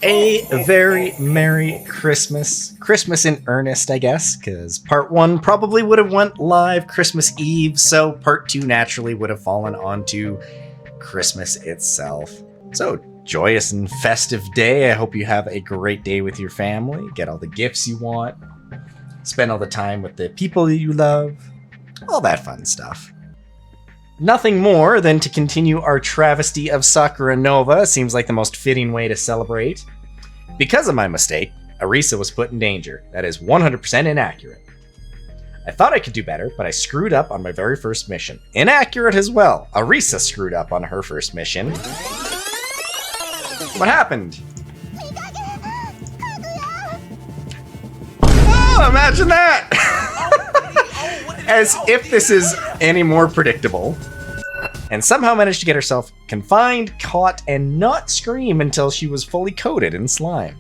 A very Merry Christmas. Christmas in earnest, I guess, because part 1 probably would have went live Christmas Eve, so part 2 naturally would have fallen onto Christmas itself. So, joyous and festive day. I hope you have a great day with your family, get all the gifts you want, spend all the time with the people you love, all that fun stuff. Nothing more than to continue our travesty of Sakura Nova. Seems like the most fitting way to celebrate. Because of my mistake, Arisa was put in danger. That is 100% inaccurate. I thought I could do better, but I screwed up on my very first mission. Inaccurate as well. Arisa screwed up on her first mission. What happened? Oh, imagine that! As if this is any more predictable. And somehow managed to get herself confined, caught, and not scream until she was fully coated in slime.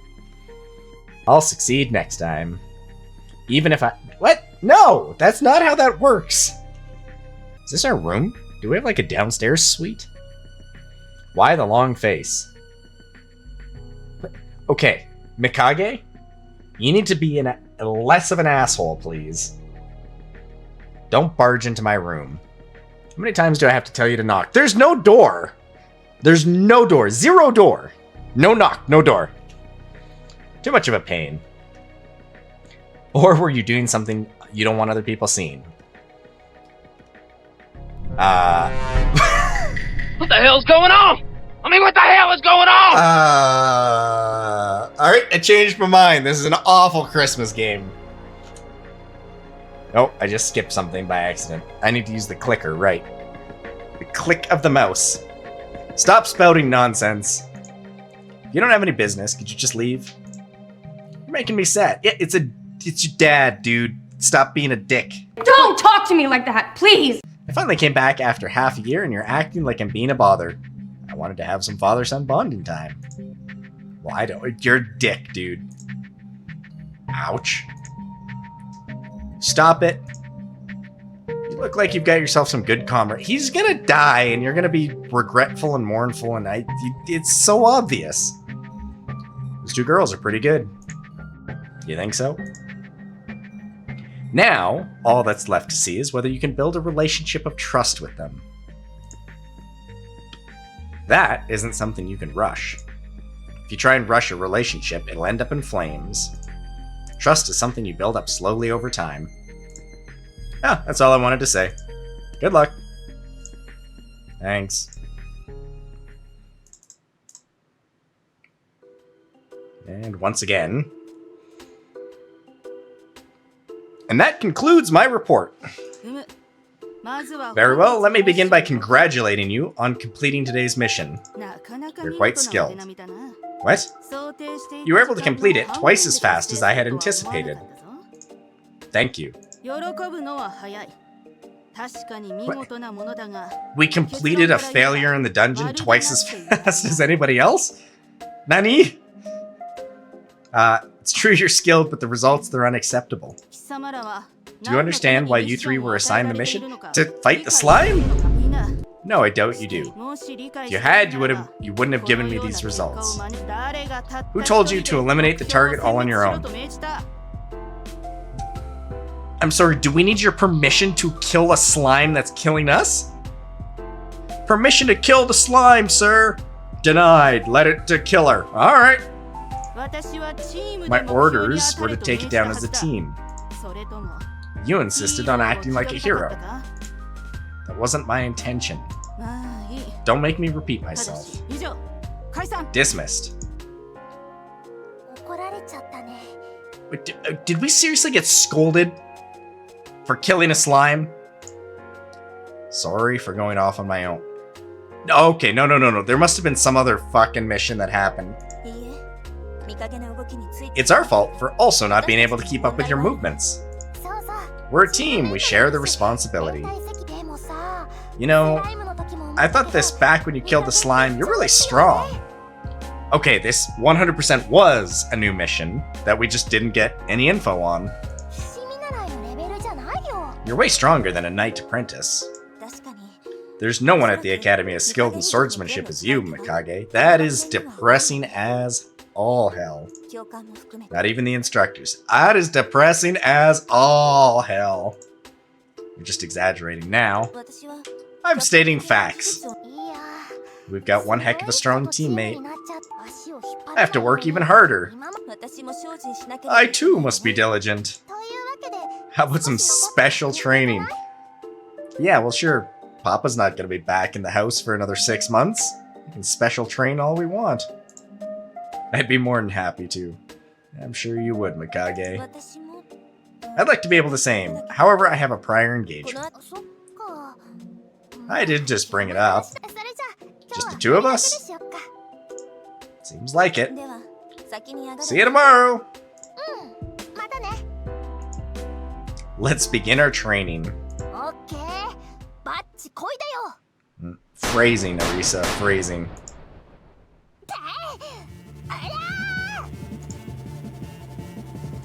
I'll succeed next time. Even if I... What? No! That's not how that works! Is this our room? Do we have like a downstairs suite? Why the long face? Okay, Mikage? You need to be less of an asshole, please. Don't barge into my room. How many times do I have to tell you to knock? There's no door! There's no door. Zero door. No knock. No door. Too much of a pain. Or were you doing something you don't want other people seeing? What the hell's going on? I mean, what the hell is going on? Alright, I changed my mind. This is an awful Christmas game. Oh, I just skipped something by accident. I need to use the clicker, right. The click of the mouse. Stop spouting nonsense. If you don't have any business, could you just leave? You're making me sad. Yeah, it's your dad, dude. Stop being a dick. Don't talk to me like that, please! I finally came back after half a year and you're acting like I'm being a bother. I wanted to have some father-son bonding time. Well, I don't. You're a dick, dude. Ouch. Stop it. You look like you've got yourself some good comrade. He's gonna die and you're gonna be regretful and mournful and it's so obvious. Those two girls are pretty good. You think so? Now, all that's left to see is whether you can build a relationship of trust with them. That isn't something you can rush. If you try and rush a relationship, it'll end up in flames. Trust is something you build up slowly over time. Ah, that's all I wanted to say. Good luck. Thanks. And once again. And that concludes my report. Very well, let me begin by congratulating you on completing today's mission. You're quite skilled. What? You were able to complete it twice as fast as I had anticipated. Thank you. What? We completed a failure in the dungeon twice as fast as anybody else? Nani? It's true you're skilled, but the results, they're unacceptable. Do you understand why you three were assigned the mission? To fight the slime? No, I doubt you do. If you had, you wouldn't have given me these results. Who told you to eliminate the target all on your own? I'm sorry, do we need your permission to kill a slime that's killing us? Permission to kill the slime, sir! Denied. Let it to kill her. Alright. My orders were to take it down as a team. You insisted on acting like a hero. That wasn't my intention. Don't make me repeat myself. Dismissed. Wait, did we seriously get scolded for killing a slime? Sorry for going off on my own. Okay, no. There must have been some other fucking mission that happened. It's our fault for also not being able to keep up with your movements. We're a team, we share the responsibility. You know, I thought this back when you killed the slime, you're really strong. Okay, this 100% was a new mission that we just didn't get any info on. You're way stronger than a knight apprentice. There's no one at the academy as skilled in swordsmanship as you, Mikage. That is depressing as all hell. Not even the instructors. That is depressing as all hell. You're just exaggerating now. I'm stating facts. We've got one heck of a strong teammate. I have to work even harder. I too must be diligent. How about some special training? Yeah, well sure. Papa's not gonna be back in the house for another 6 months. We can special train all we want. I'd be more than happy to. I'm sure you would, Mikage. I'd like to be able the same. However, I have a prior engagement. I did just bring it up. Just the two of us? Seems like it. See you tomorrow! Let's begin our training. Phrasing, Arisa, phrasing.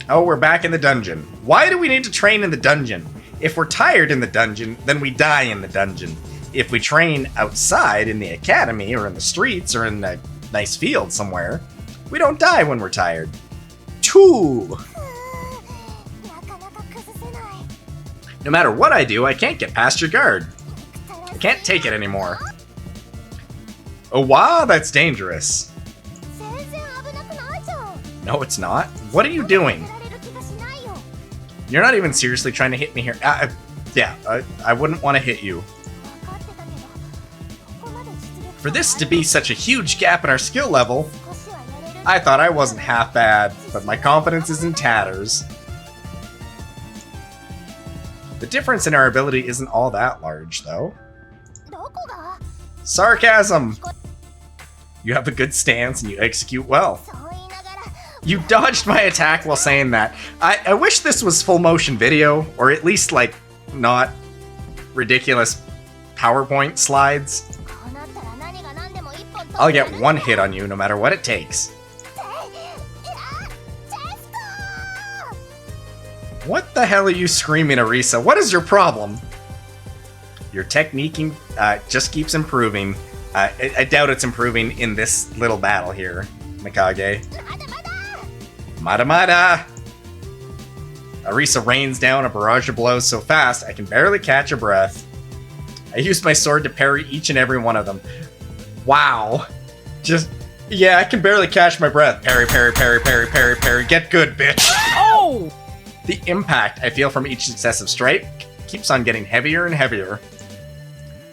Oh, we're back in the dungeon. Why do we need to train in the dungeon? If we're tired in the dungeon, then we die in the dungeon. If we train outside in the academy, or in the streets, or in a nice field somewhere, we don't die when we're tired. 2. No matter what I do, I can't get past your guard. I can't take it anymore. Oh wow, that's dangerous. No, it's not. What are you doing? You're not even seriously trying to hit me here. I wouldn't want to hit you. For this to be such a huge gap in our skill level, I thought I wasn't half bad, but my confidence is in tatters. The difference in our ability isn't all that large, though. Sarcasm! You have a good stance and you execute well. You dodged my attack while saying that. I wish this was full motion video, or at least, like, not ridiculous PowerPoint slides. I'll get one hit on you no matter what it takes. What the hell are you screaming, Arisa? What is your problem? Your techniquing just keeps improving. I doubt it's improving in this little battle here, Mikage. Mada mada! Arisa rains down a barrage of blows so fast I can barely catch a breath. I used my sword to parry each and every one of them. Wow. Yeah, I can barely catch my breath. Parry, parry, parry, parry, parry, parry. Get good, bitch! Oh! The impact I feel from each successive strike keeps on getting heavier and heavier.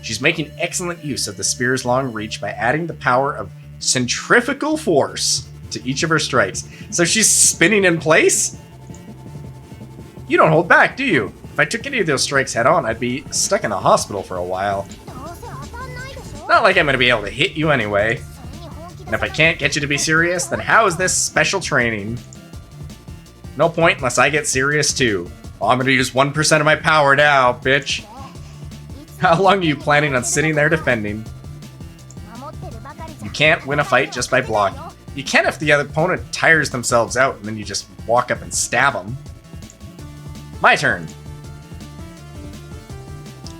She's making excellent use of the spear's long reach by adding the power of centrifugal force to each of her strikes. So she's spinning in place? You don't hold back, do you? If I took any of those strikes head on, I'd be stuck in the hospital for a while. Not like I'm gonna be able to hit you anyway. And if I can't get you to be serious, then how is this special training? No point unless I get serious too. Oh, I'm gonna use 1% of my power now, bitch. How long are you planning on sitting there defending? You can't win a fight just by blocking. You can if the other opponent tires themselves out and then you just walk up and stab them. My turn.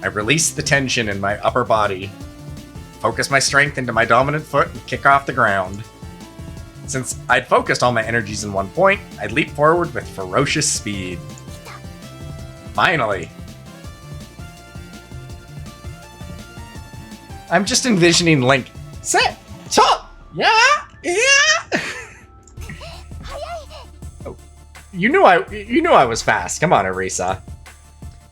I release the tension in my upper body, focus my strength into my dominant foot, and kick off the ground. Since I'd focused all my energies in one point, I'd leap forward with ferocious speed. Finally. I'm just envisioning Link. Set! Chop! Yeah! Yeah! Oh, you knew I was fast. Come on, Arisa.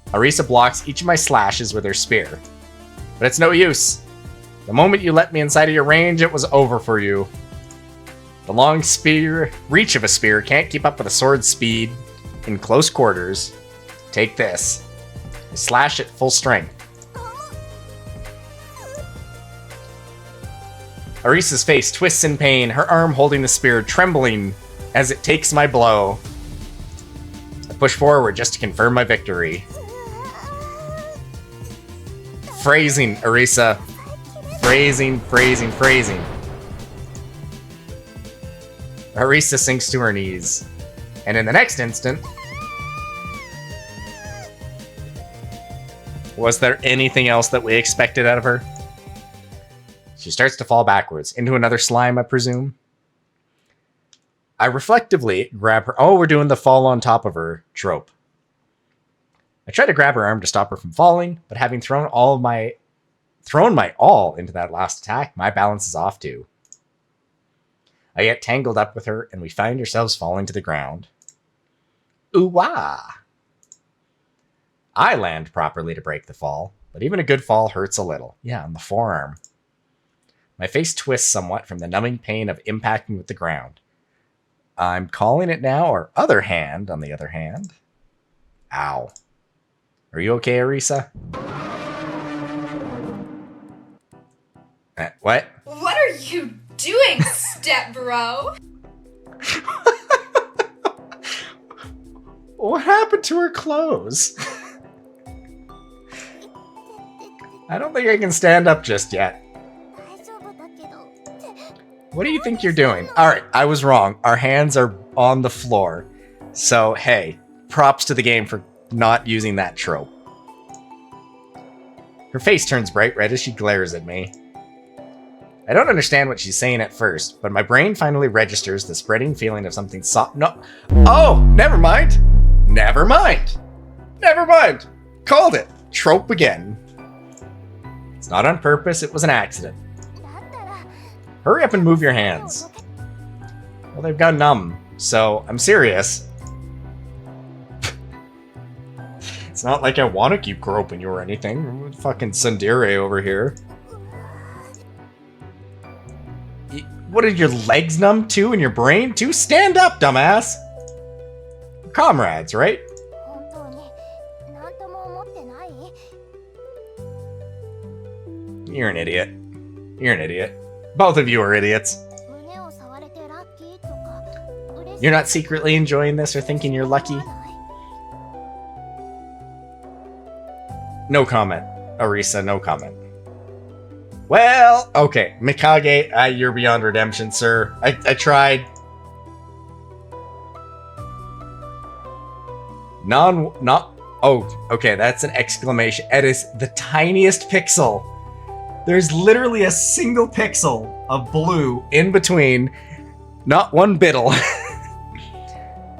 Arisa blocks each of my slashes with her spear. But it's no use. The moment you let me inside of your range, it was over for you. The long reach of a spear can't keep up with a sword's speed in close quarters. Take this. I slash at full strength. Arisa's face twists in pain, her arm holding the spear trembling as it takes my blow. I push forward just to confirm my victory. Phrasing, Arisa. Phrasing, phrasing, phrasing. Arisa sinks to her knees. And in the next instant, Was there anything else that we expected out of her? She starts to fall backwards. Into another slime, I presume? I reflectively grab her... Oh, we're doing the fall on top of her trope. I try to grab her arm to stop her from falling, but having thrown my all into that last attack, my balance is off too. I get tangled up with her, and we find ourselves falling to the ground. Ooh-wah! I land properly to break the fall, but even a good fall hurts a little. Yeah, on the forearm. My face twists somewhat from the numbing pain of impacting with the ground. I'm calling it now, or other hand, on the other hand. Ow. Are you okay, Arisa? What? What are you doing, step bro? What happened to her clothes? I don't think I can stand up just yet. What do you think you're doing? Alright, I was wrong. Our hands are on the floor. So, hey, props to the game for not using that trope. Her face turns bright red as she glares at me. I don't understand what she's saying at first, but my brain finally registers the spreading feeling of something soft. No. Oh, never mind. Never mind. Never mind. Called it. Trope again. It's not on purpose, it was an accident. Hurry up and move your hands. Well, they've gone numb, so I'm serious. It's not like I want to keep groping you or anything. Fucking tsundere over here. What are your legs numb too and your brain too? Stand up, dumbass! Comrades, right? You're an idiot. You're an idiot. Both of you are idiots. You're not secretly enjoying this or thinking you're lucky? No comment. Arisa, no comment. Well, okay. Mikage, you're beyond redemption, sir. I tried. Oh, okay, that's an exclamation. It is the tiniest pixel. There's literally a single pixel of blue in between. Not one bittle.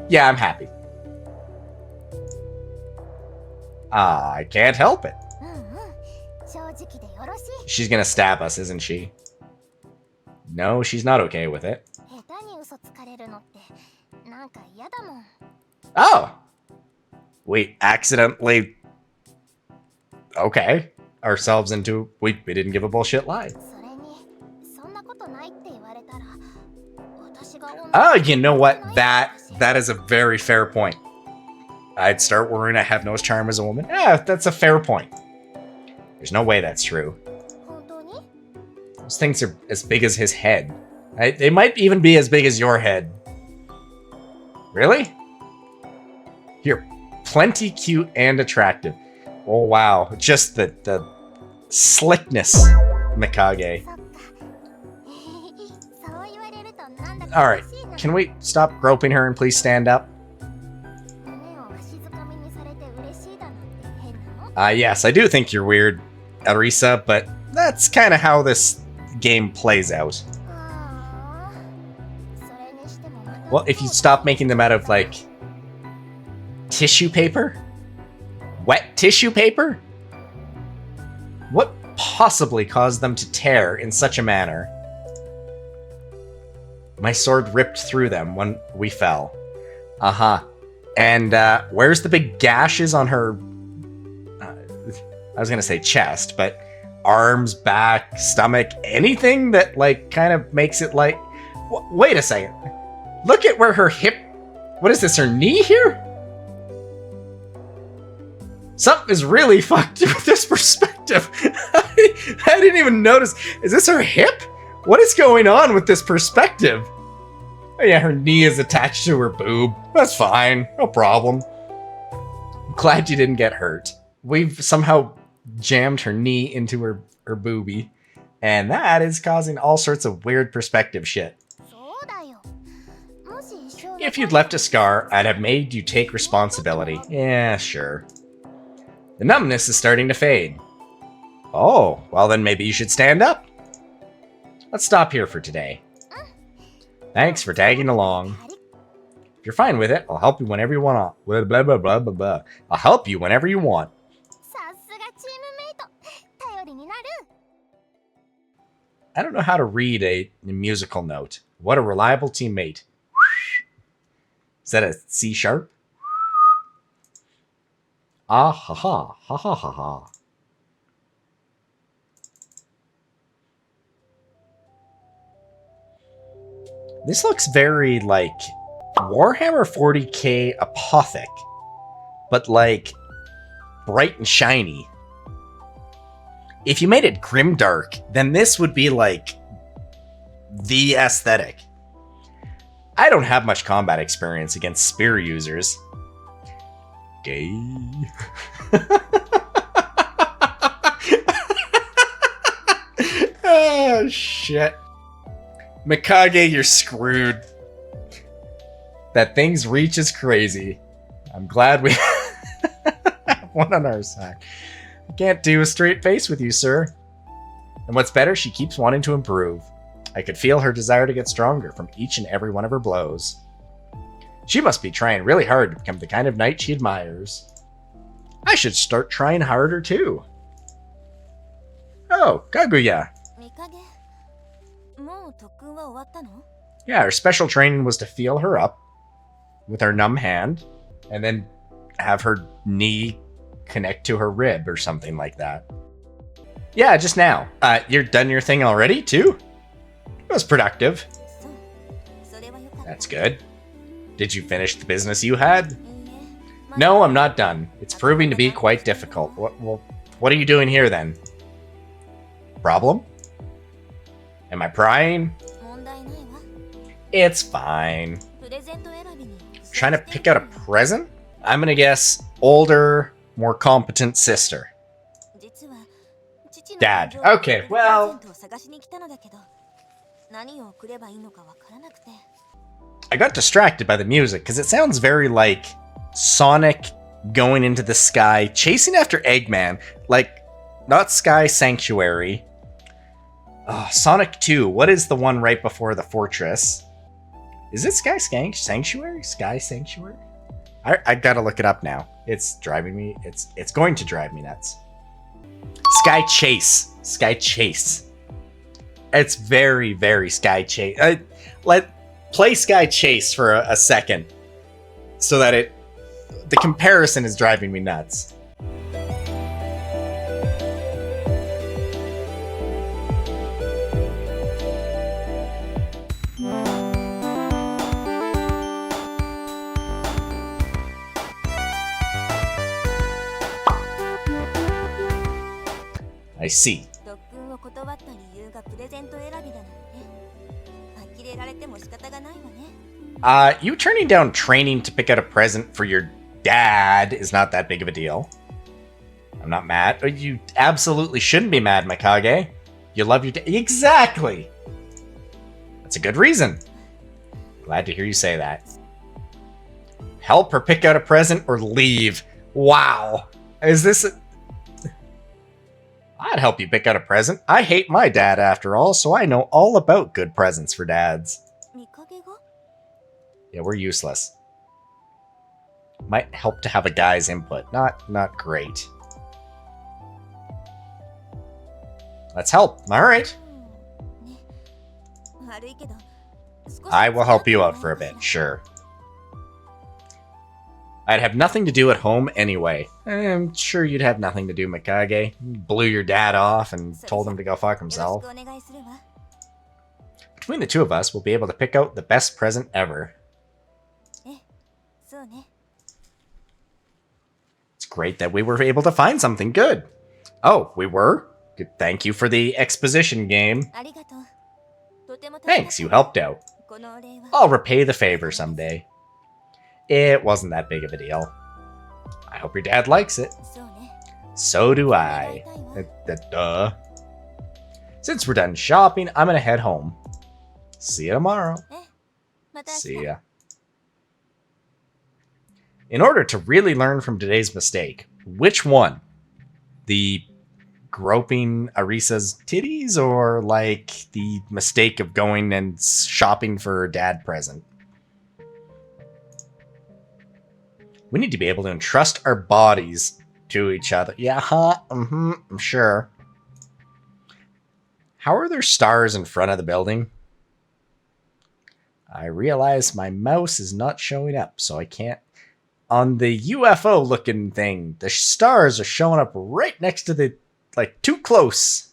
Yeah, I'm happy. I can't help it. She's gonna stab us, isn't she? No, she's not okay with it. Oh! We accidentally... Okay. Ourselves into... We didn't give a bullshit lie. Oh, you know what? That is a very fair point. I'd start worrying I have no charm as a woman. Yeah, that's a fair point. There's no way that's true. Those things are as big as his head. They might even be as big as your head. Really? You're plenty cute and attractive. Oh, wow. Just the slickness, Mikage. Alright, can we stop groping her and please stand up? Yes, I do think you're weird, Arisa, but that's kind of how this game plays out. Well, if you stop making them out of, like, tissue paper? Wet tissue paper? What possibly caused them to tear in such a manner? My sword ripped through them when we fell. Uh-huh. And, where's the big gashes on her... I was gonna say chest, but arms, back, stomach, anything that, like, kind of makes it like... Wait a second. Look at where her hip... What is this, her knee here? Something is really fucked with this perspective. I didn't even notice. Is this her hip? What is going on with this perspective? Oh yeah, her knee is attached to her boob. That's fine. No problem. I'm glad you didn't get hurt. We've somehow jammed her knee into her boobie. And that is causing all sorts of weird perspective shit. If you'd left a scar, I'd have made you take responsibility. Yeah, sure. The numbness is starting to fade. Oh, well then maybe you should stand up. Let's stop here for today. Thanks for tagging along. If you're fine with it, I'll help you whenever you want. Blah, blah, blah, blah, blah, blah. I'll help you whenever you want. I don't know how to read a musical note. What a reliable teammate. Is that a C sharp? Ah ha ha ha ha ha ha. This looks very like Warhammer 40k Apothic, but like bright and shiny. If you made it grimdark, then this would be like the aesthetic. I don't have much combat experience against spear users. Gay. Oh, shit. Mikage, you're screwed. That thing's reach is crazy. I'm glad we have one on our side. I can't do a straight face with you, sir. And what's better, she keeps wanting to improve. I could feel her desire to get stronger from each and every one of her blows. She must be trying really hard to become the kind of knight she admires. I should start trying harder too. Oh, Kaguya. Yeah, her special training was to feel her up with her numb hand and then have her knee connect to her rib or something like that. Yeah, just now. You're done your thing already too? It was productive. That's good. Did you finish the business you had? No, I'm not done. It's proving to be quite difficult. What are you doing here then? Problem? Am I prying? It's fine. Trying to pick out a present? I'm gonna guess older, more competent sister. Dad. Okay, well... I got distracted by the music because it sounds very like Sonic going into the sky, chasing after Eggman. Like, not Sky Sanctuary. Oh, Sonic 2. What is the one right before the fortress? Is it Sky Sanctuary? Sky Sanctuary? I gotta look it up now. It's driving me. It's going to drive me nuts. Sky Chase. Sky Chase. It's very, very Sky Chase. Play Sky Chase for a second, so that the comparison is driving me nuts. I see. You turning down training to pick out a present for your dad is not that big of a deal. I'm not mad. You absolutely shouldn't be mad, Mikage. You love your dad. Exactly! That's a good reason. Glad to hear you say that. Help her pick out a present or leave. Wow. Is this I'd help you pick out a present. I hate my dad after all, so I know all about good presents for dads. Yeah, we're useless. Might help to have a guy's input. Not great. Let's help. Alright. I will help you out for a bit, sure. I'd have nothing to do at home anyway. I'm sure you'd have nothing to do, Mikage. You blew your dad off and told him to go fuck himself. Between the two of us, we'll be able to pick out the best present ever. It's great that we were able to find something good. Oh, we were? Good. Thank you for the exposition game. Thanks, you helped out. I'll repay the favor someday. It wasn't that big of a deal. I hope your dad likes it. So do I. Duh. Since we're done shopping, I'm gonna head home. See you tomorrow. See ya. In order to really learn from today's mistake, which one The groping Arisa's titties, or like the mistake of going and shopping for her dad present? We need to be able to entrust our bodies to each other. Yeah, huh? I'm sure. How are there stars in front of the building? I realize my mouse is not showing up, so I can't. On the UFO looking thing, the stars are showing up right next to the, like, too close.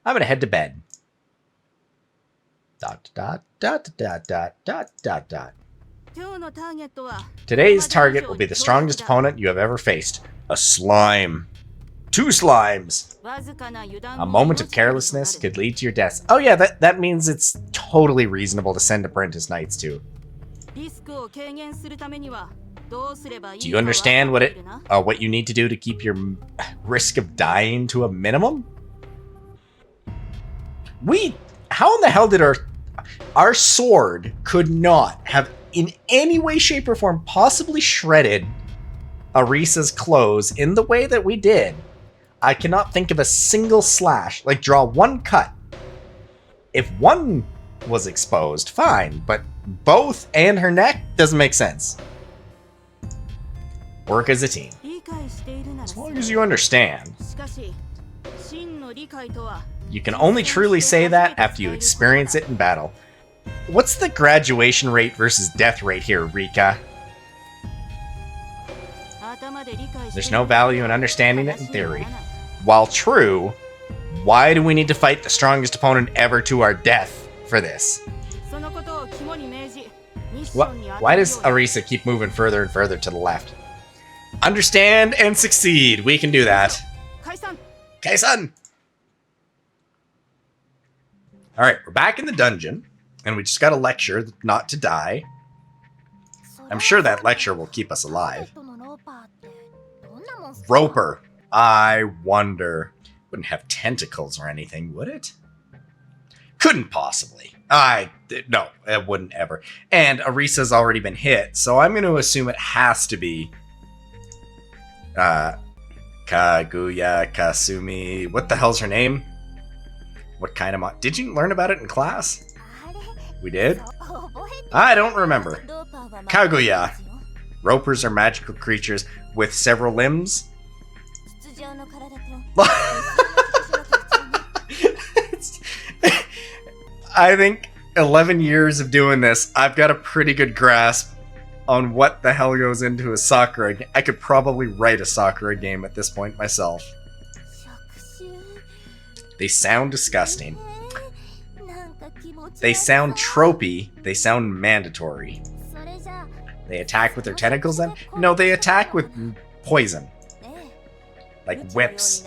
I'm gonna head to bed. Dot, dot, dot, dot, dot, dot, dot, dot. Today's target will be the strongest opponent you have ever faced. A slime. 2 slimes. A moment of carelessness could lead to your death. Oh yeah, that means it's totally reasonable to send apprentice knights to. Do you understand what you need to do to keep your risk of dying to a minimum? How in the hell did our sword could not have in any way, shape, or form possibly shredded Arisa's clothes in the way that we did? I cannot think of a single slash. Like, draw one cut. If one was exposed, fine, but both and her neck doesn't make sense. Work as a team. As long as you understand. You can only truly say that after you experience it in battle. What's the graduation rate versus death rate here, Rika? There's no value in understanding it in theory. While true, why do we need to fight the strongest opponent ever to our death for this? Why does Arisa keep moving further and further to the left? Understand and succeed. We can do that. Kai-san! Alright, we're back in the dungeon, and we just got a lecture not to die. I'm sure that lecture will keep us alive. Roper. I wonder. Wouldn't have tentacles or anything, would it? Couldn't possibly. No, it wouldn't ever. And Arisa's already been hit, so I'm going to assume it has to be Kaguya Kasumi. What the hell's her name? What kind of did you learn about it in class? We did? I don't remember. Kaguya. Ropers are magical creatures with several limbs. I think 11 years of doing this, I've got a pretty good grasp on what the hell goes into a Sakura game. I could probably write a Sakura game at this point myself. They sound disgusting. They sound tropey. They sound mandatory. They attack with their tentacles then? No, they attack with poison. Like whips.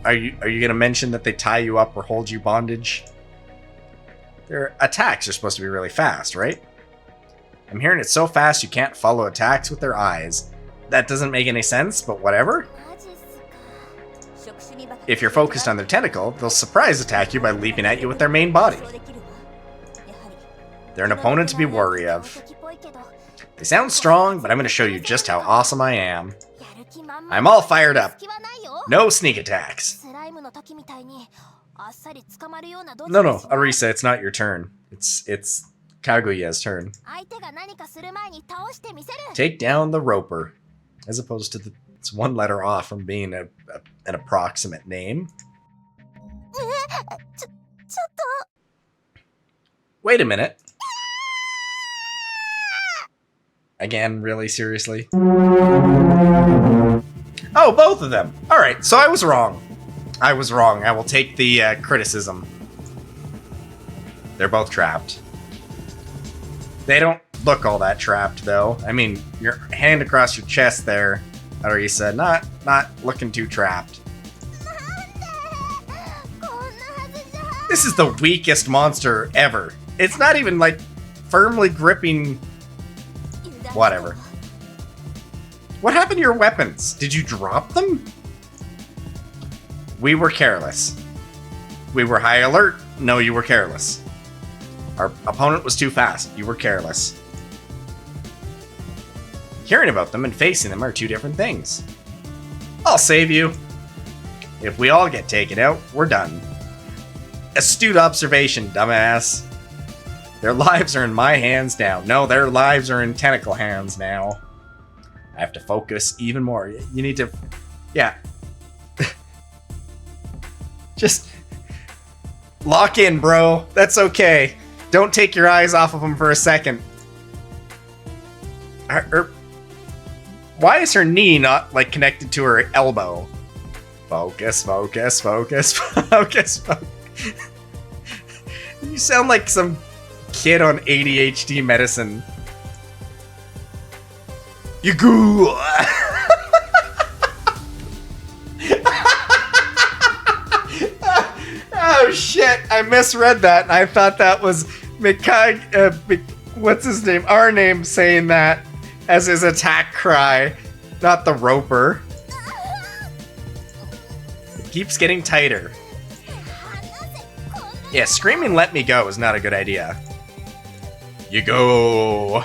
Are you gonna mention that they tie you up or hold you bondage? Their attacks are supposed to be really fast, right? I'm hearing it's so fast you can't follow attacks with their eyes. That doesn't make any sense, but whatever. If you're focused on their tentacle, they'll surprise attack you by leaping at you with their main body. They're an opponent to be wary of. They sound strong, but I'm going to show you just how awesome I am. I'm all fired up. No sneak attacks. No, Arisa, it's not your turn. It's Kaguya's turn. Take down the Roper. As opposed to it's one letter off from being an approximate name. Wait a minute. Again, really? Seriously? Oh, both of them! Alright, so I was wrong. I was wrong. I will take the criticism. They're both trapped. They don't look all that trapped, though. I mean, your hand across your chest there, Arisa, not looking too trapped. This is the weakest monster ever. It's not even, like, firmly gripping... Whatever. What happened to your weapons? Did you drop them? We were careless. We were high alert. No, you were careless. Our opponent was too fast. You were careless. Hearing about them and facing them are two different things. I'll save you. If we all get taken out, we're done. Astute observation, dumbass. Their lives are in my hands now. No, their lives are in tentacle hands now. I have to focus even more. You need to... Yeah. Just... lock in, bro. That's okay. Don't take your eyes off of him for a second. Why is her knee not, like, connected to her elbow? Focus, focus, focus, focus, focus. You sound like some kid on ADHD medicine. You goo! Oh shit, I misread that and I thought that was what's his name? Our name saying that as his attack cry, not the roper. It keeps getting tighter. Yeah, screaming "let me go" is not a good idea. You go.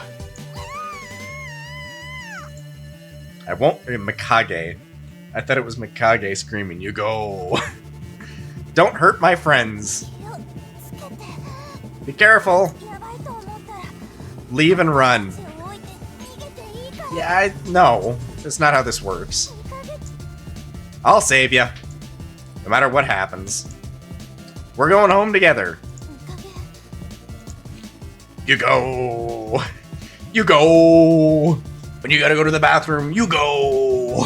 I won't... Mikage. I thought it was Mikage screaming, "You go." Don't hurt my friends. Be careful. Leave and run. Yeah, no. That's not how this works. I'll save you. No matter what happens. We're going home together. You go. You go. When you gotta go to the bathroom, you go.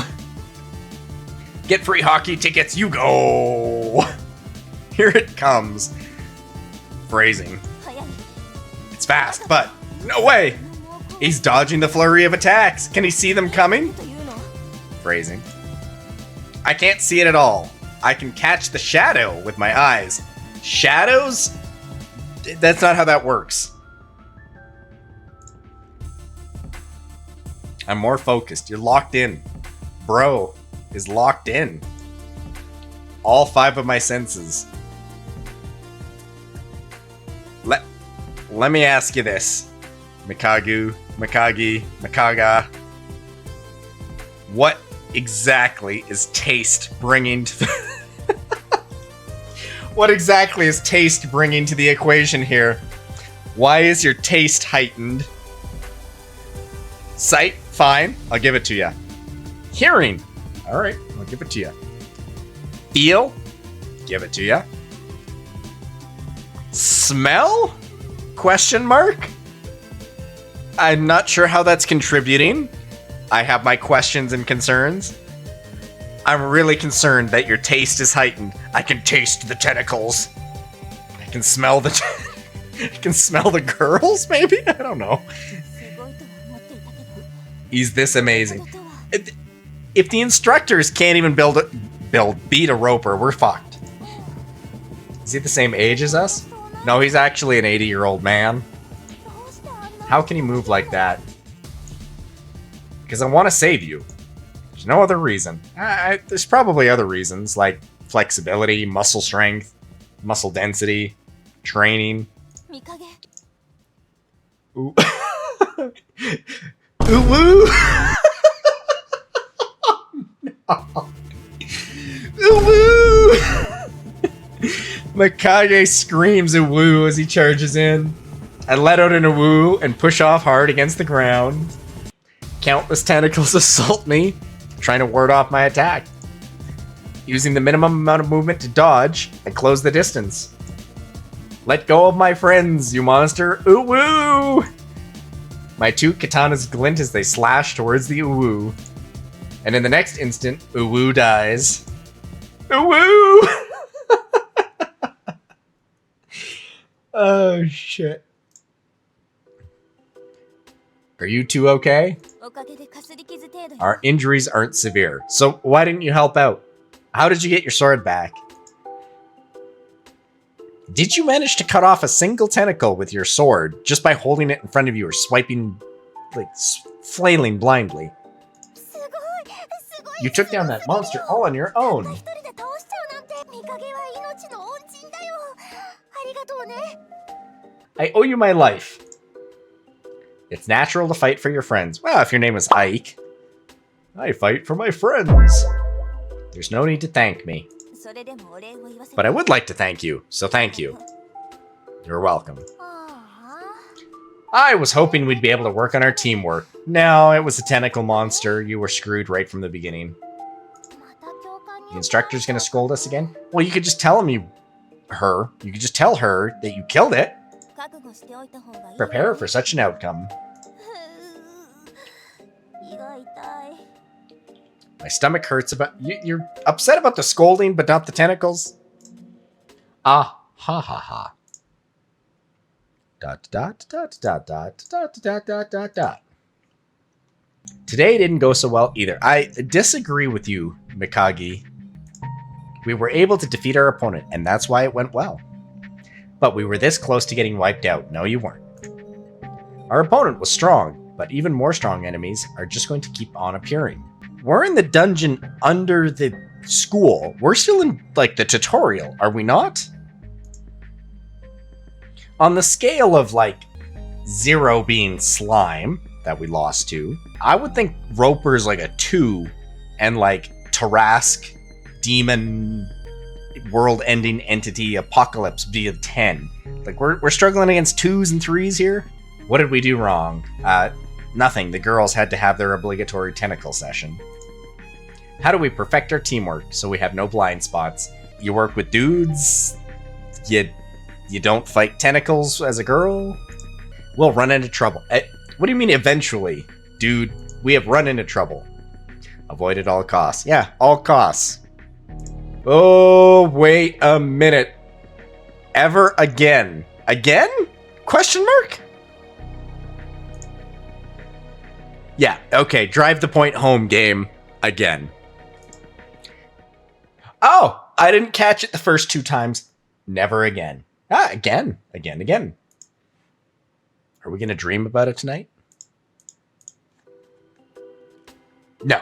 Get free hockey tickets, you go. Here it comes. Phrasing. It's fast, but no way. He's dodging the flurry of attacks. Can he see them coming? Phrasing. I can't see it at all. I can catch the shadow with my eyes. Shadows? That's not how that works. I'm more focused. You're locked in. Bro is locked in. All 5 of my senses. Let me ask you this. Mikage, Mikaga. What exactly is taste bringing to the... What exactly is taste bringing to the equation here? Why is your taste heightened? Sight? Fine. I'll give it to you. Hearing? Alright, I'll give it to you. Feel? Give it to you. Smell? Question mark? I'm not sure how that's contributing. I have my questions and concerns. I'm really concerned that your taste is heightened. I can taste the tentacles. I can smell the... I can smell the girls, maybe? I don't know. He's this amazing. If the instructors can't even beat a roper, we're fucked. Is he the same age as us? No, he's actually an 80-year-old man. How can he move like that? Because I want to save you. There's no other reason. There's probably other reasons, like flexibility, muscle strength, muscle density, training. Ooh. Ooh woo! No. Ooh woo! Mikage screams a woo as he charges in. I let out an woo and push off hard against the ground. Countless tentacles assault me, trying to ward off my attack. Using the minimum amount of movement to dodge, I close the distance. Let go of my friends, you monster! Ooh woo! My 2 katanas glint as they slash towards the Uwu. And in the next instant, Uwu dies. Uwu! Oh, shit. Are you two okay? Our injuries aren't severe, so why didn't you help out? How did you get your sword back? Did you manage to cut off a single tentacle with your sword just by holding it in front of you or swiping, like, flailing blindly? You took down that monster all on your own. I owe you my life. It's natural to fight for your friends. Well, if your name is Ike. I fight for my friends. There's no need to thank me. But I would like to thank you, so thank you. You're welcome. I was hoping we'd be able to work on our teamwork. No, it was a tentacle monster. You were screwed right from the beginning. The instructor's gonna scold us again? Well, you could just tell You could just tell her that you killed it. Prepare for such an outcome. My stomach hurts about... You're upset about the scolding, but not the tentacles? Ah, ha ha ha. Dot, dot, dot, dot, dot, dot, dot, dot, dot, dot. Today didn't go so well either. I disagree with you, Mikagi. We were able to defeat our opponent, and that's why it went well. But we were this close to getting wiped out. No, you weren't. Our opponent was strong, but even more strong enemies are just going to keep on appearing. We're in the dungeon under the school. We're still in, like, the tutorial, are we not? On the scale of, like, 0 being slime that we lost to, I would think Roper's like a 2, and, like, Tarask, demon, world-ending entity, apocalypse be a 10. Like, we're struggling against 2s and 3s here? What did we do wrong? Nothing. The girls had to have their obligatory tentacle session. How do we perfect our teamwork so we have no blind spots? You work with dudes? You don't fight tentacles as a girl? We'll run into trouble. What do you mean eventually? Dude, we have run into trouble. Avoid at all costs. Yeah, all costs. Oh, wait a minute. Ever again? Again? Question mark? Yeah, okay, drive the point home game again. Oh, I didn't catch it the first 2 times. Never again. Ah, again. Are we going to dream about it tonight? No.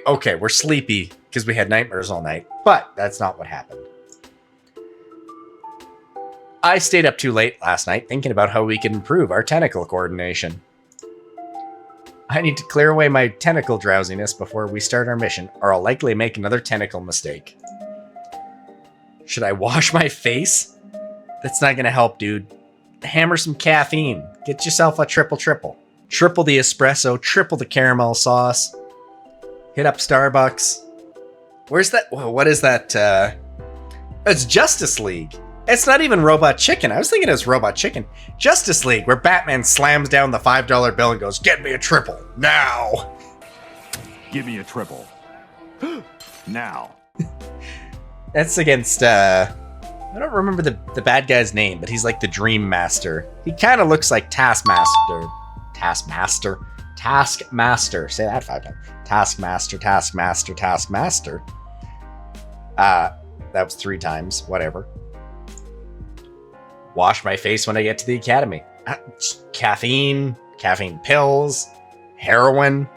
Okay, we're sleepy because we had nightmares all night, but that's not what happened. I stayed up too late last night thinking about how we can improve our tentacle coordination. I need to clear away my tentacle drowsiness before we start our mission, or I'll likely make another tentacle mistake. Should I wash my face? That's not gonna help, dude. Hammer some caffeine. Get yourself a triple. Triple the espresso, triple the caramel sauce. Hit up Starbucks. Where's that? What is that? It's Justice League. It's not even Robot Chicken. I was thinking it was Robot Chicken. Justice League, where Batman slams down the $5 bill and goes, "Get me a triple, now!" Give me a triple. Now. That's against, I don't remember the bad guy's name, but he's like the Dream Master. He kind of looks like Taskmaster. Say that 5 times. Taskmaster. That was 3 times. Whatever. Wash my face when I get to the academy. Caffeine pills, heroin.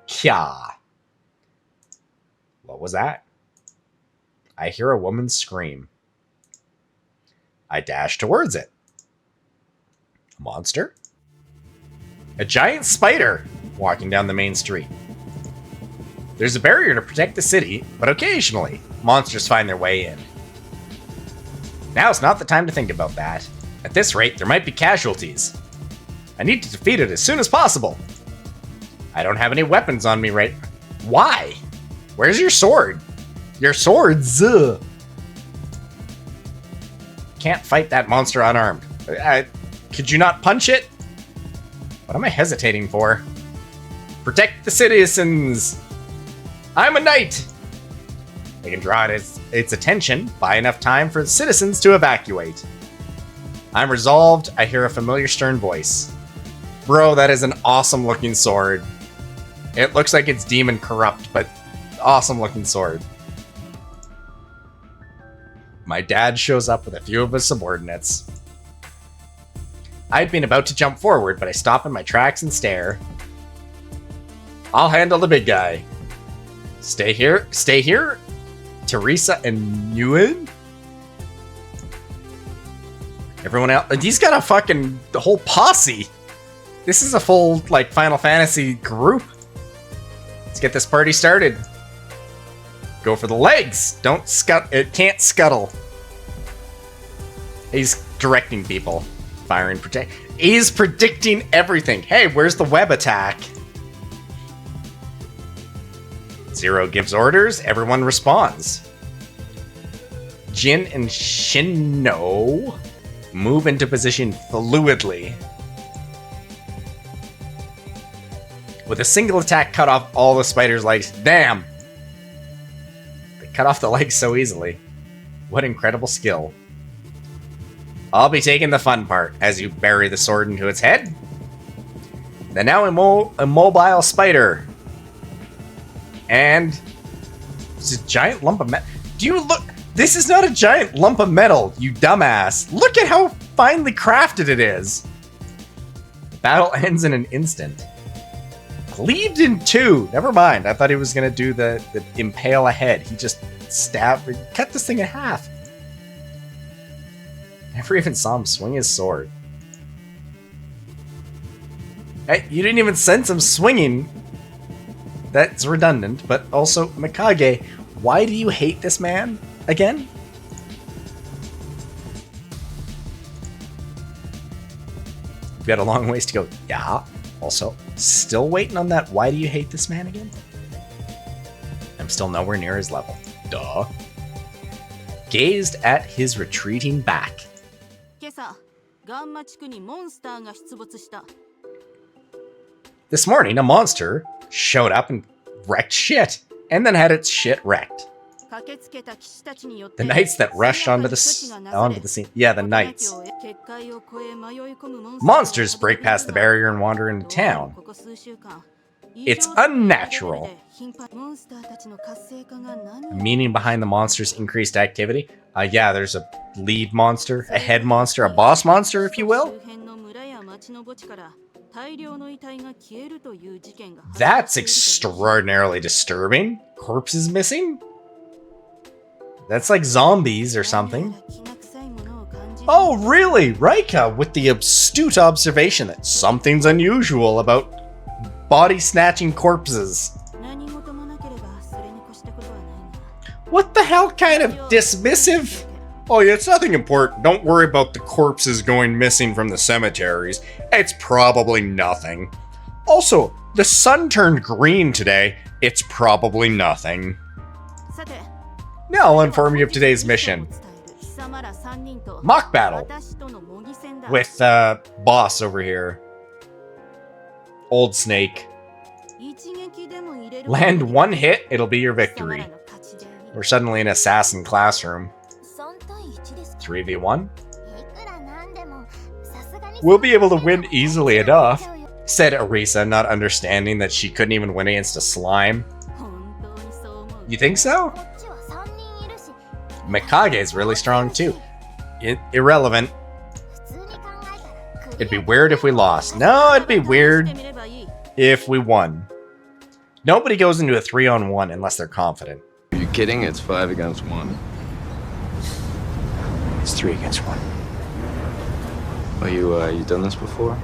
Kya. What was that? I hear a woman scream. I dash towards it. A monster? A giant spider walking down the main street. There's a barrier to protect the city, but occasionally, monsters find their way in. Now's not the time to think about that. At this rate, there might be casualties. I need to defeat it as soon as possible. I don't have any weapons on me right... Why? Where's your sword? Your swords! Can't fight that monster unarmed. Could you not punch it? What am I hesitating for? Protect the citizens! I'm a knight! I can draw its attention, buy enough time for the citizens to evacuate. I'm resolved. I hear a familiar stern voice. Bro, that is an awesome looking sword. It looks like it's demon corrupt, but awesome looking sword. My dad shows up with a few of his subordinates. I'd been about to jump forward, but I stop in my tracks and stare. I'll handle the big guy. Stay here. Teresa and Nguyen? Everyone else, he's got the whole posse. This is a full, like, Final Fantasy group. Let's get this party started. Go for the legs. Don't scuttle. It can't scuttle. He's directing people. Firing, protect. He's predicting everything. Hey, where's the web attack? Zero gives orders. Everyone responds. Jin and Shinno move into position fluidly. With a single attack, cut off all the spider's legs. Damn! They cut off the legs so easily. What incredible skill. I'll be taking the fun part as you bury the sword into its head. The now immobile spider. And it's a giant lump of metal. Do you look? This is not a giant lump of metal, you dumbass. Look at how finely crafted it is. The battle ends in an instant. Cleaved in two. Never mind. I thought he was gonna do the impale a head. He just cut this thing in half. Never even saw him swing his sword. Hey, you didn't even sense him swinging. That's redundant, but also, Mikage, why do you hate this man again? We've got a long ways to go. Yeah. Also, still waiting on that. Why do you hate this man again? I'm still nowhere near his level. Duh. Gazed at his retreating back. This morning, a monster showed up and wrecked shit, and then had its shit wrecked. The knights that rushed onto the scene. Yeah, the knights. Monsters break past the barrier and wander into town. It's unnatural. Meaning behind the monster's increased activity? Yeah, there's a lead monster, a head monster, a boss monster, if you will. That's extraordinarily disturbing. Corpses missing? That's like zombies or something. Oh, really? Raika with the astute observation that something's unusual about body-snatching corpses. What the hell kind of dismissive? Oh yeah, it's nothing important. Don't worry about the corpses going missing from the cemeteries. It's probably nothing. Also, the sun turned green today. It's probably nothing. Now I'll inform you of today's mission. Mock battle with boss over here. Old Snake. Land one hit, it'll be your victory. We're suddenly in assassin classroom. 3v1? We'll be able to win easily enough, said Arisa, not understanding that she couldn't even win against a slime. You think so? Mikage is really strong too. Irrelevant. It'd be weird if we lost. No, it'd be weird if we won. Nobody goes into a 3-on-1 unless they're confident. Are you kidding? It's 5 against 1. It's 3 against 1. Are you done this before?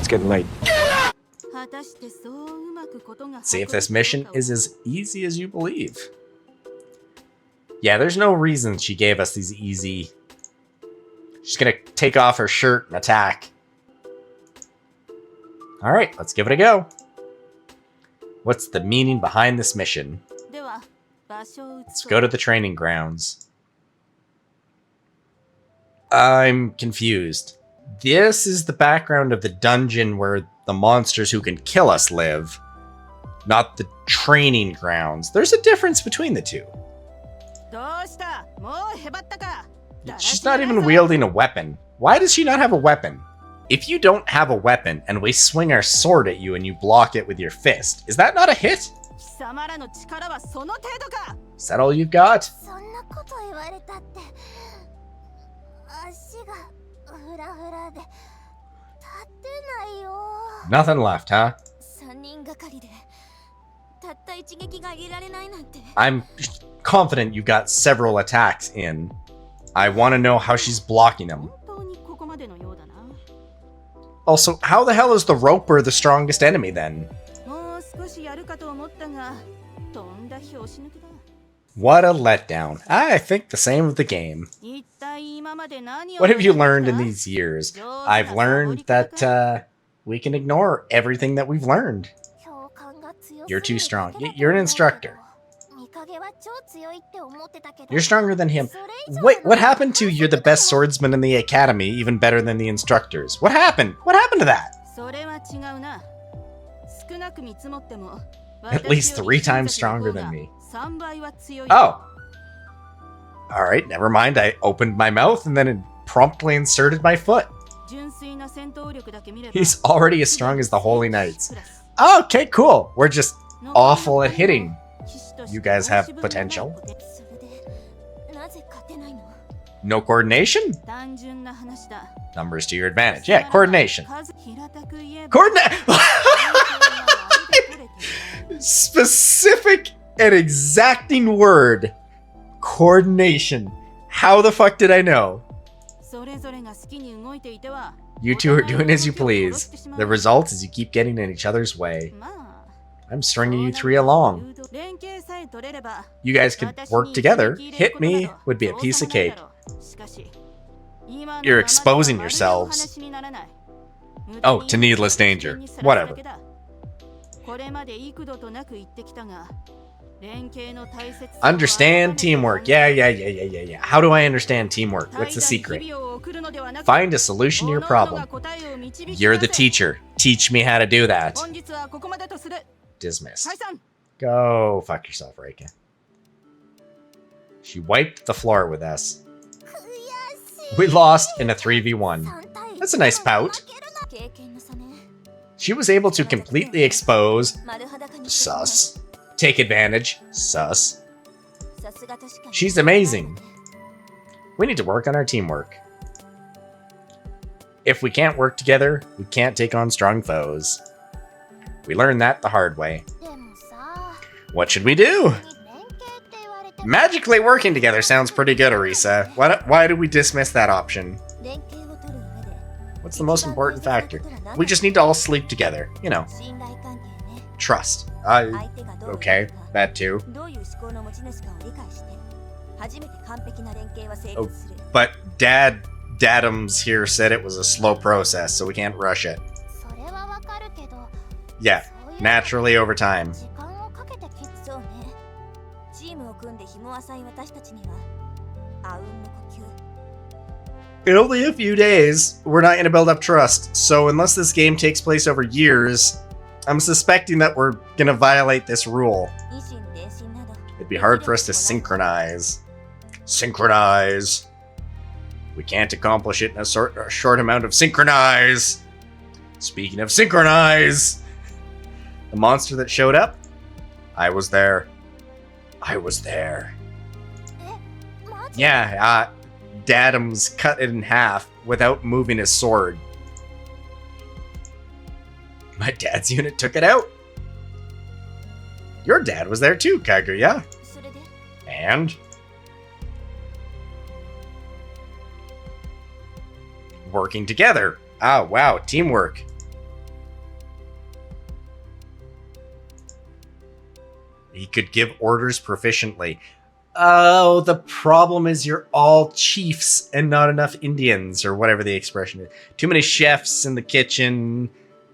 It's getting late. See if this mission is as easy as you believe. Yeah, there's no reason she gave us these easy... She's gonna take off her shirt and attack. Alright, let's give it a go. What's the meaning behind this mission? Let's go to the training grounds. I'm confused. This is the background of the dungeon where the monsters who can kill us live, not the training grounds. There's a difference between the two. She's not even wielding a weapon. Why does she not have a weapon? If you don't have a weapon and we swing our sword at you and you block it with your fist, is that not a hit? Is that all you've got? Nothing left, huh? I'm confident you got several attacks in. I want to know how she's blocking them. Also, how the hell is the Roper the strongest enemy then? What a letdown. I think the same of the game. What have you learned in these years? I've learned that we can ignore everything that we've learned. You're too strong. You're an instructor. You're stronger than him. Wait, what happened to you're the best swordsman in the academy, even better than the instructors? What happened? What happened to that? At least 3 times stronger than me. Oh. Alright, never mind. I opened my mouth and then it promptly inserted my foot. He's already as strong as the Holy Knights. Oh, okay, cool. We're just awful at hitting. You guys have potential. No coordination? Numbers to your advantage. Yeah, coordination. Specific and exacting word. Coordination. How the fuck did I know? You two are doing as you please. The result is you keep getting in each other's way. I'm stringing you 3 along. You guys could work together. Hit me would be a piece of cake. You're exposing yourselves. Oh, to needless danger. Whatever. Understand teamwork. Yeah. How do I understand teamwork? What's the secret? Find a solution to your problem. You're the teacher. Teach me how to do that. Dismissed. Go fuck yourself, Reika. She wiped the floor with us. We lost in a 3v1. That's a nice pout. She was able to completely expose. Sus. Take advantage. Sus. She's amazing. We need to work on our teamwork. If we can't work together, we can't take on strong foes. We learned that the hard way. What should we do? Magically working together sounds pretty good, Arisa. Why do we dismiss that option? What's the most important factor? We just need to all sleep together. You know. Trust. Okay, that too. Oh, but Dadums here said it was a slow process, so we can't rush it. Yeah, naturally over time. In only a few days, we're not going to build up trust, so unless this game takes place over years, I'm suspecting that we're going to violate this rule. It'd be hard for us to synchronize. Synchronize. We can't accomplish it in a short amount of synchronize. Speaking of synchronize, the monster that showed up, I was there. I was there. Yeah, Dadums cut it in half without moving his sword. My dad's unit took it out. Your dad was there too, Kaguya. And? Working together. Ah, wow, teamwork. He could give orders proficiently. Oh, the problem is you're all chiefs and not enough Indians, or whatever the expression is. Too many chefs in the kitchen.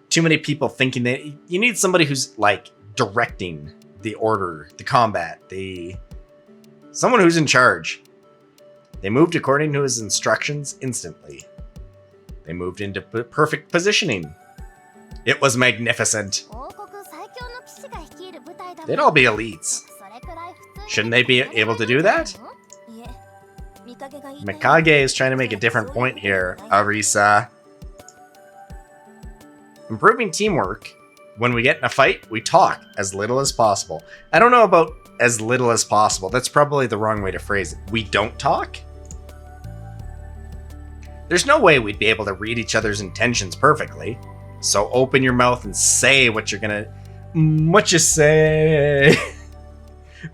Too many people thinking that you need somebody who's like directing the order, the combat, someone who's in charge. They moved according to his instructions instantly. They moved into perfect positioning. It was magnificent. They'd all be elites. Shouldn't they be able to do that? Mikage is trying to make a different point here, Arisa. Improving teamwork. When we get in a fight, we talk as little as possible. I don't know about as little as possible. That's probably the wrong way to phrase it. We don't talk? There's no way we'd be able to read each other's intentions perfectly. So open your mouth and say what you're gonna... What you say?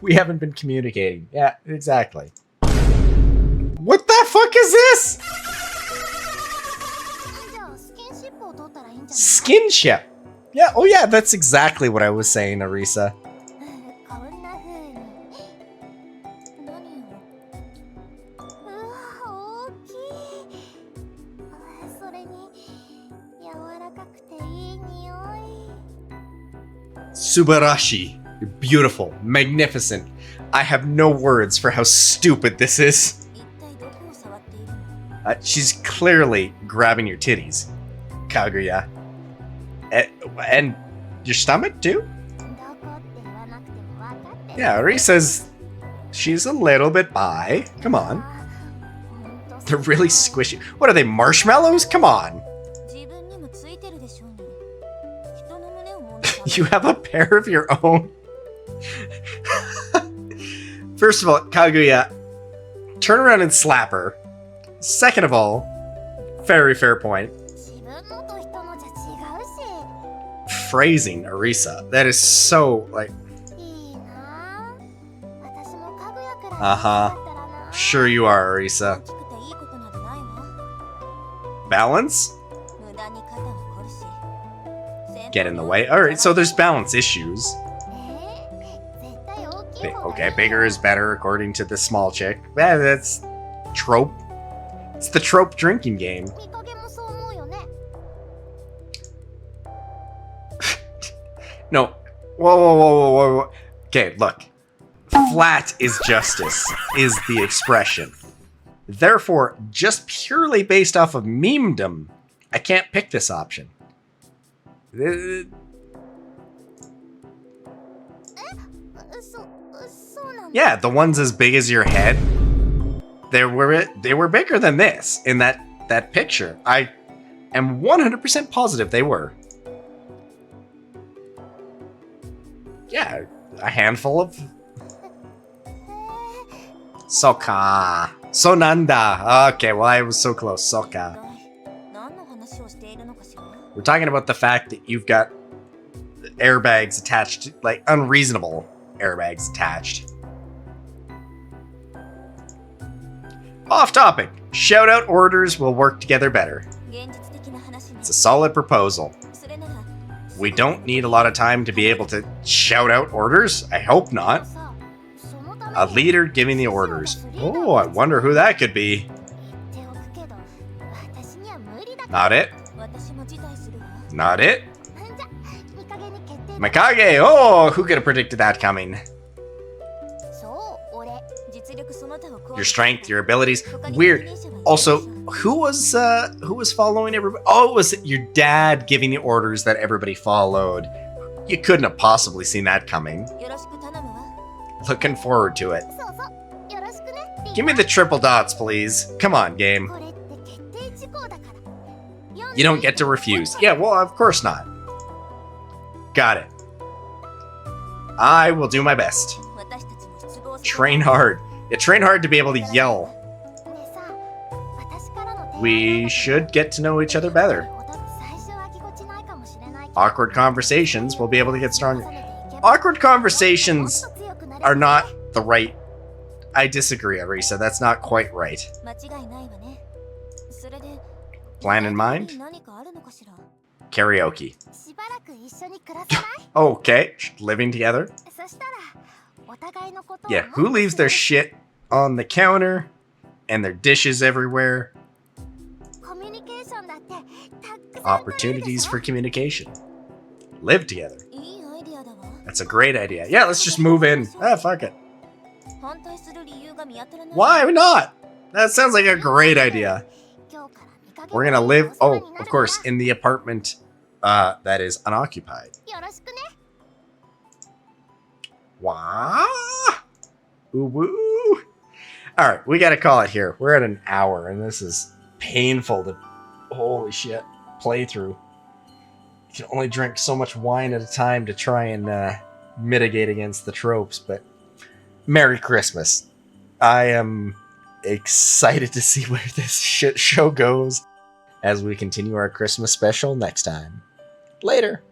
We haven't been communicating. Yeah, exactly. What the fuck is this? Skinship. Yeah, oh yeah, that's exactly what I was saying, Arisa. Subarashi. You're beautiful, magnificent. I have no words for how stupid this is. She's clearly grabbing your titties, Kaguya. And your stomach, too? Yeah, Arisa's... She's a little bit bi. Come on. They're really squishy. What are they, marshmallows? Come on. You have a pair of your own? First of all, Kaguya, turn around and slap her. Second of all, very fair point. Phrasing, Arisa. That is so, like... Uh-huh. Sure you are, Arisa. Balance? Get in the way. Alright, so there's balance issues. Okay, bigger is better according to the small chick. Yeah, that's trope. It's the trope drinking game. No. Whoa. Okay, look. Flat is justice, is the expression. Therefore, just purely based off of memedom, I can't pick this option. Yeah, the ones as big as your head. They were bigger than this in that picture. I am 100% positive they were. Yeah, a handful of... Soka. Sonanda. Okay, well, I was so close. Soka. We're talking about the fact that you've got airbags attached, like unreasonable airbags attached. Off topic. Shout out orders will work together better. It's a solid proposal. We don't need a lot of time to be able to shout out orders. I hope not. A leader giving the orders. Oh, I wonder who that could be. Not it. Not it. Mikage! Oh, who could have predicted that coming? Your strength, your abilities. Weird. Also, who was following everybody? Oh, it was your dad giving the orders that everybody followed. You couldn't have possibly seen that coming. Looking forward to it. Give me the triple dots, please. Come on, game. You don't get to refuse. Yeah, well, of course not. Got it. I will do my best. Train hard. Yeah, train hard to be able to yell. We should get to know each other better. Awkward conversations will be able to get stronger. Awkward conversations are not the right... I disagree, Arisa. That's not quite right. Plan in mind? Karaoke. Okay, living together. Yeah, who leaves their shit on the counter and their dishes everywhere? Opportunities for communication. Live together. That's a great idea. Yeah, let's just move in. Ah, fuck it. Why not? That sounds like a great idea. We're gonna live, oh, of course, in the apartment that is unoccupied. Wow. Ooh woo. Alright, we gotta call it here. We're at an hour, and this is painful to, holy shit, play through. You can only drink so much wine at a time to try and mitigate against the tropes, but Merry Christmas. I am excited to see where this shit show goes as we continue our Christmas special next time. Later.